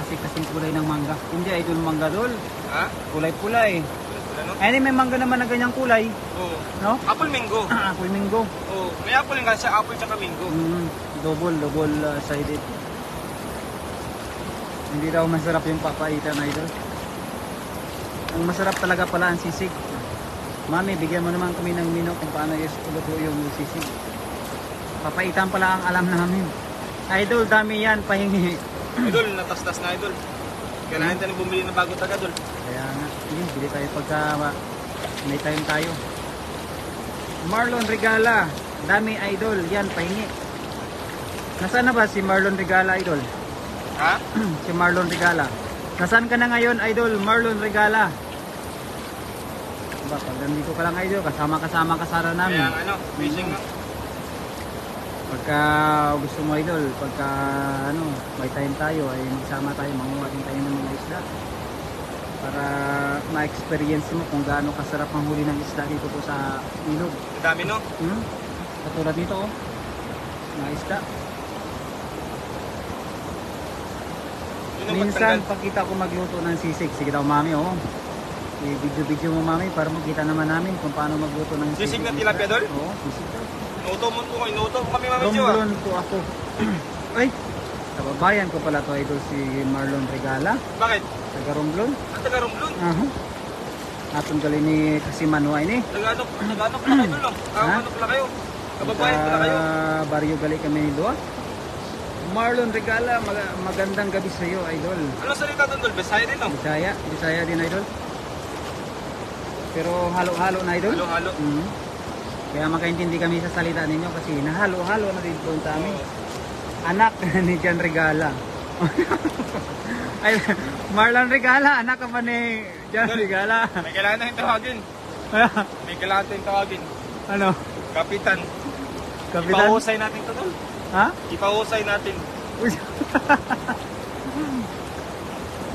kasi kasing kulay ng mangga. Hindi idol mangga dol. Ha? Kulay-pulay. Wala, no? Ay, may mangga naman na ganyang kulay. Oo. No? Apple mango. Apple mango. Oo. May apple nga siya, apple tsaka mango. Double sided. Hindi daw masarap yung papaitan idol. Ang masarap talaga pala ang sisig. Mami, bigyan mo naman kami ng menu kung paano uluto yung sisig. Papaitan pala ang alam namin. Idol, dami yan, pahingi. Idol, natastas na idol. Kailangan tayo bumili ng bago taga idol. Kaya nga, bili tayo pagka may time tayo. Marlon Regala, dami idol, yan, pahingi. Nasaan na ba si Marlon Regala idol? Ha? Si Marlon Regala. Nasaan ka na ngayon idol, Marlon Regala? Diba, pag nandito ka lang idol, kasama-kasama kasara namin. Kaya ano, fishing nga. Pagka gusto mo idol, pagka ano, may time tayo ay magsama tayo, manguha din tayo ng mga isda. Para ma-experience mo kung gaano kasarap ang huli ng isda dito po sa ilog. Ang dami no? Katulad nito oh, mga isda. Yun ang Minsan pagtanggal. pagkita ko magluto ng sisig, sige daw mami oh. I-video mo mami para makita naman namin kung paano magluto ng Sisig na tilapia, Dol? Oo, sisig daw. Inuto mo po kayo, inuto mo kami mamedyo ah. Romblon po ako. Ay, kababayan ko pala to idol si Marlon Regala. Bakit? Taga Romblon. Ang taga Romblon. Atong gali ni Kasimanuay ni. Taga-ano pala kayo Dol no? Ano pala kayo? Kababayan pala kayo? Baryo gali kami ni Dua. Marlon Regala, magandang gabi sa iyo idol. Ano salita doon Dol? Besaya din no? Bisaya din idol. Pero halo-halo na idol. Halo-halo. Kaya makaintindi kami sa salita ninyo kasi nahalo-halo na din doon sa amin. Anak ni Jan Regala. Ay, Marlon Regala, anak ka pa ni Jan Regala. May kailangan tayong tawagin. May kailangan tayong tawagin. Ano? Kapitan. Kapitan? Ipahusay natin to Dol. Ha? Ipahusay natin.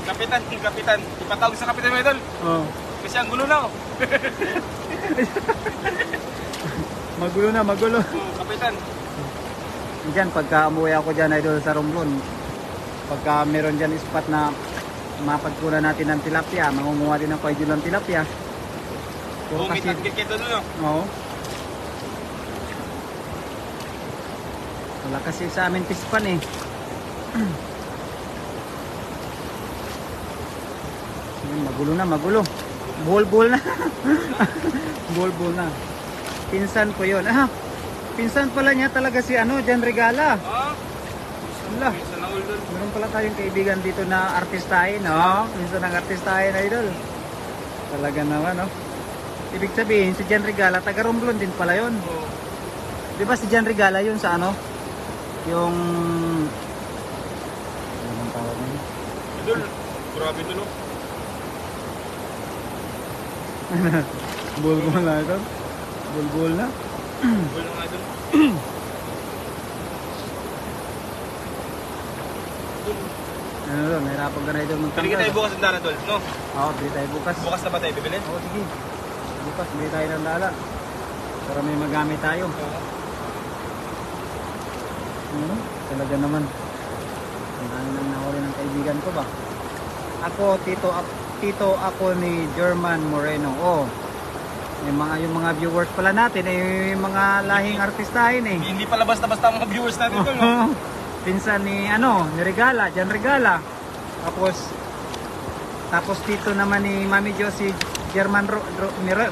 Kapitan, kapitan. Ipatawag sa kapitan mo Dol. Oh. Kasi ang gulo na oh. Magulo. Kapitan. Diyan, pagka umuwi ako dyan idol sa Romblon, pagka meron dyan spot na mapagkunan natin ng tilapia, mangunguha din ako idol ng tilapia. Puro May tagkit kayo doon no? Oo. Wala kasi sa amin pispan eh. Magulo. Bol na. Bol na. Pinsan ko yun. Pinsan pala niya talaga si Jan Regala. Wala. Sa naul doon. Meron pala tayong kaibigan dito na artistahin, no? Minsan ng artistahin, idol. Talaga naman, no? Ibig sabihin, si Jan Regala, taga Romblon din pala yun. Oo. Di ba si Jan Regala yun sa ano? Yung... Ano bang tawag niya? Idol, grabe doon no? Bulbul na ito. Bulbul na. Wala nga doon. Ano doon, nahirapan ka na ito Bili magtanggal. tayo bukas ng dana Dol, no? Oo, bili tayo bukas. Bukas na ba tayo bibili? Oo, sige. Bukas, bili tayo ng lala. Para may magamit tayo. Talaga naman. Ang dami nang nahuli ng kaibigan ko ba? Ako, tito ako ni German Moreno. Oh, yung mga viewers pala natin eh, yung mga lahing artistahin eh. Hindi pala basta-basta ang mga viewers natin Dol, no? Pinsan ni ni Regala, Jan Regala. Tapos dito naman ni Mami Josie German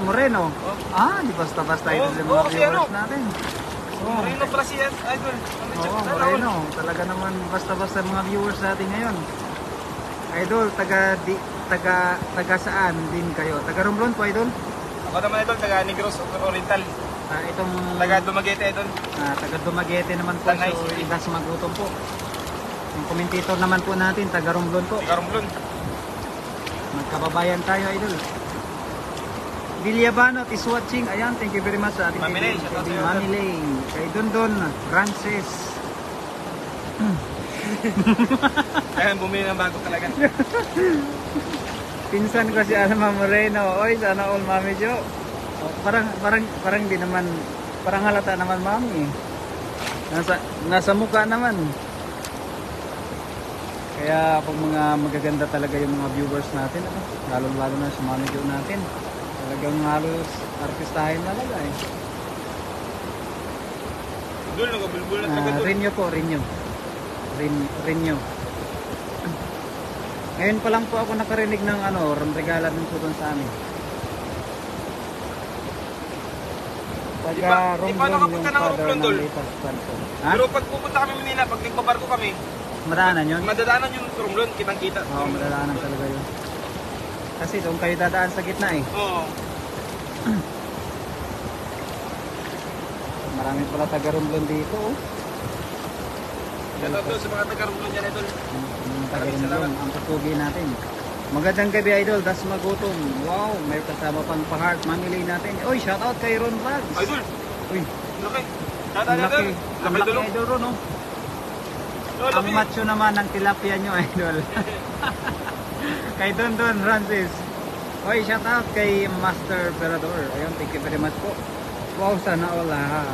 Moreno. Di basta-basta ito yung mga kasi viewers ano? natin. Moreno pala si Idol. Oo, Moreno. Talaga naman basta-basta mga viewers natin ngayon. Idol, taga saan din kayo? Taga Romblon po, Idol? Ako naman Idol, taga Negros Oriental. Itong Taga Dumaguete Idol. taga Dumaguete naman po. Tanay So, City. Igas Magutom po. Yung commentator naman po natin, taga Romblon po. Taga Romblon. Magkababayan tayo, Idol. Villabano is watching. Ayan, thank you very much sa ating Mami Lay, shout out sa'yo, Mami Lay. Kay Dondon Francis. Ayan, bumili ng bago talaga. Pinsan ko si Alma Moreno. Oy, sana all Mami Jo. Parang di naman, parang halata naman Mami. Nasa mukha naman. Kaya pag mga magaganda talaga yung mga viewers natin, ano, lalo-lalo na sa mga video natin, talagang halos artistahin talaga eh. Idol, nagabulbul na talaga idol. Rinyo po, Rinyo. Rinyo. Ngayon pa lang po ako nakarinig ng ano, regala din po doon sa amin. Di ba nakapunta ng Romblon, Dol? Ha? Pero pag pupunta kami Manila, pag nagbabarko kami, Madaanan yun? madadaanan yung Romblon, kitang-kita. Oo, madadaanan talaga yun. Kasi doon kayo dadaan sa gitna eh. Oo. Marami pala taga Romblon dito oh. Shout out sa mga taga-Romblon dyan, idol. Yung taga Romblon, ang pupugi natin. Magandang gabi idol, das magutom. Wow, may kasama pang pa-heart. Mamili natin. Uy, shout out kay Ron Vlogs. Idol, Uy, laki. Shout ang out, idol. laki. Ang Laki, laki idol. idol Ron oh. Idol, Ang laki. macho naman ng tilapia nyo idol. Kay Don Don Francis. Uy, shout out kay Master Perador. Ayun, thank you very much po. Wow, sana all ha.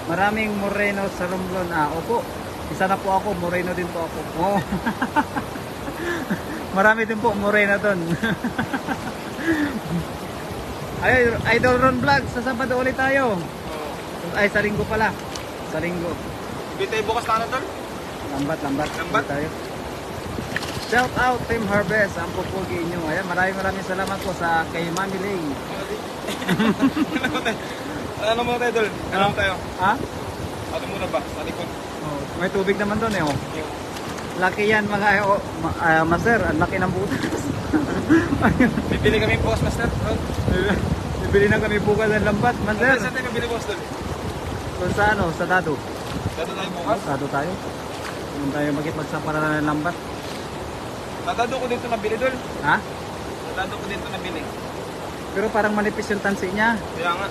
Maraming moreno sa Romblon. Opo. Isa na po ako, moreno din po ako. Oh. Marami din po moreno doon. Ay, Idol Ron Vlog, sa Sabado ulit tayo. Oo. Ay, sa Linggo pala. Sa Linggo. Bitay bukas na idol. Lambat. Lambat. Ulit tayo. Shout out Team Harvest, ang pupugi inyo. Ayan, maraming salamat po sa kay Mami Lay. Ano mo tayo, idol? Ano mo tayo? Ha? Ano muna ba? Sa likod. Oh, may tubig naman doon eh. Oh. Laki yan mga master, ang laki ng butas. Bibili kami bukas, master. Bibili na kami bukas ng lambat, Ano master. sa tayo bibili bukas, idol? Kung sa ano, sa Dado. Dado tayo bukas. Dado tayo. Kung tayo magsapara na ng lambat. Tatado ko dito nabili, idol. Ha? Tatado ko dito nabili. Pero parang manipis yung tansi niya. Kaya nga.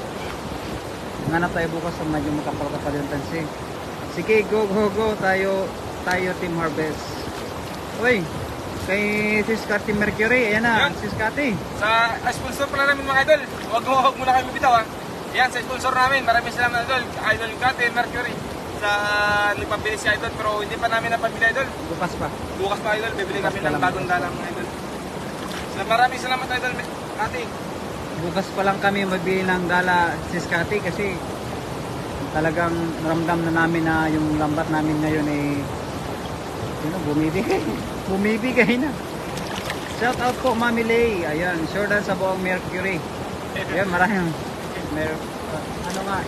Nganap tayo bukas sa medyo makapal-kapal yung tansi. Sige, go. Tayo Team Harvest. Uy, kay Sis Cathy Mercury. Ayan na, Yan. Sis Cathy. Sa sponsor pala namin mga idol. Huwag muna kami bitaw ha. Yan, sa sponsor namin. Maraming salamat idol. Idol Kate Mercury. Sa nagpabili si idol pero hindi pa namin napabili idol. Bukas pa. Bukas pa idol, bibili kami Bukas pa ng lang. bagong dalang idol. So, maraming salamat idol Kate. Bukas pa lang kami magbili ng gala, Sis Cathy, kasi talagang ramdam na namin na yung lambat namin ngayon ay bumibigay na. Shout out po Mami Lay. Ayan, sure dan sa buong Mercury. Ayan, maraming ano nga,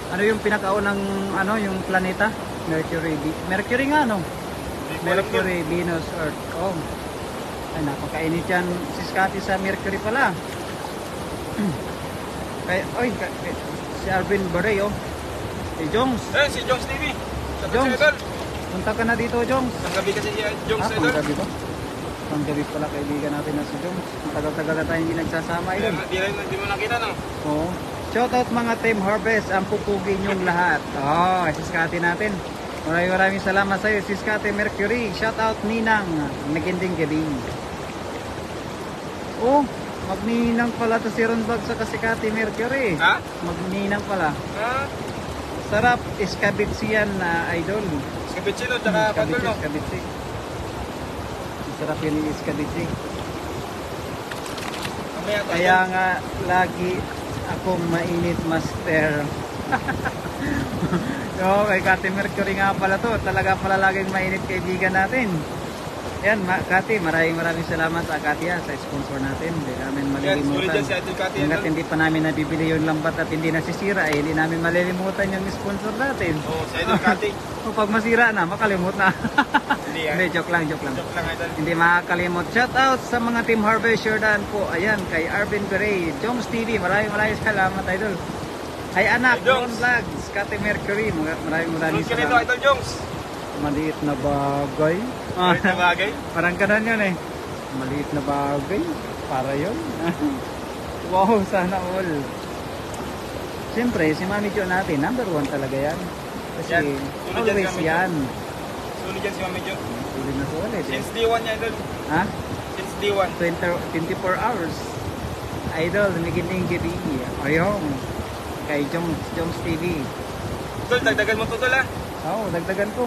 ano yung pinakaunang ano yung planeta? Mercury. Mercury nga no? Mercury, Venus, Earth. Oh. Ay, napakainit yan. Sis Cathy sa Mercury pala. Si Alvin Barrey, oh. Si Jongs. Si Jongs TV. Shout out Jongs. sa idol. Punta ka na dito, Jongs. Ang gabi kasi si Jongs idol. Panggabi ba? Panggabi pala, kaibigan natin na si Jongs. Matagal-tagal na tayo hindi nagsasama, idol. Di mo nakita no? Oo. Shoutout mga Team Harvest, ang pupugi niyong lahat. Sis Cathy natin. Maraming salamat sa iyo, Sis Cathy Mercury. Shoutout Ninang, naginding gabi. Oh, magninang pala to si Ron Vlog sa si Cathy Mercury. Ha? Magninang pala. Ha? Sarap, iskabitsi yan na idol. Cappuccino tsaka padol no? Iskabitsi. Sarap yun yung iskabitsi. Mamaya tayo. Kaya nga lagi akong mainit, master. No, kay Cathy Mercury nga pala to. Talaga pala laging mainit kaibigan natin. Yan, Cathy, maraming salamat sa Katya, sa sponsor natin. Hindi namin Yan, sulit malilimutan. yan si Idol Kate. Hanggat hindi pa namin nabibili yung lambat at hindi nasisira, hindi namin malilimutan yung sponsor natin. Oo, si Idol Kate. O pag masira na, makalimut na. Hindi yan. Hindi, joke lang. Joke lang idol. Hindi makakalimot. Shout out sa mga Team Harvest Jordan po. Ayan, kay Arvin Gray, Jongs TV. Maraming salamat, idol. Ay anak, Hey, Jongs. Ron Vlogs, Cathy Mercury. Maraming Sunod ka nito salamat. Idol Jongs. Maliit na bagay. Kahit na bagay. Parang ganun yun eh. Maliit na bagay. Para yun. Wow, sana all. Siyempre, si Mami Jo natin, number 1 talaga yan. Kasi Yan. Sunod yan si always Mami Jo. yan. Sunod yan si Mami Jo. Sulit na sulit eh. Since D1 niya idol. Ha? Since D1. 24 hours. Idol, nagiling gabi. Ayong. Kay Jongs TV. Idol, dagdagan mo to idol ha. Oo, dagdagan ko.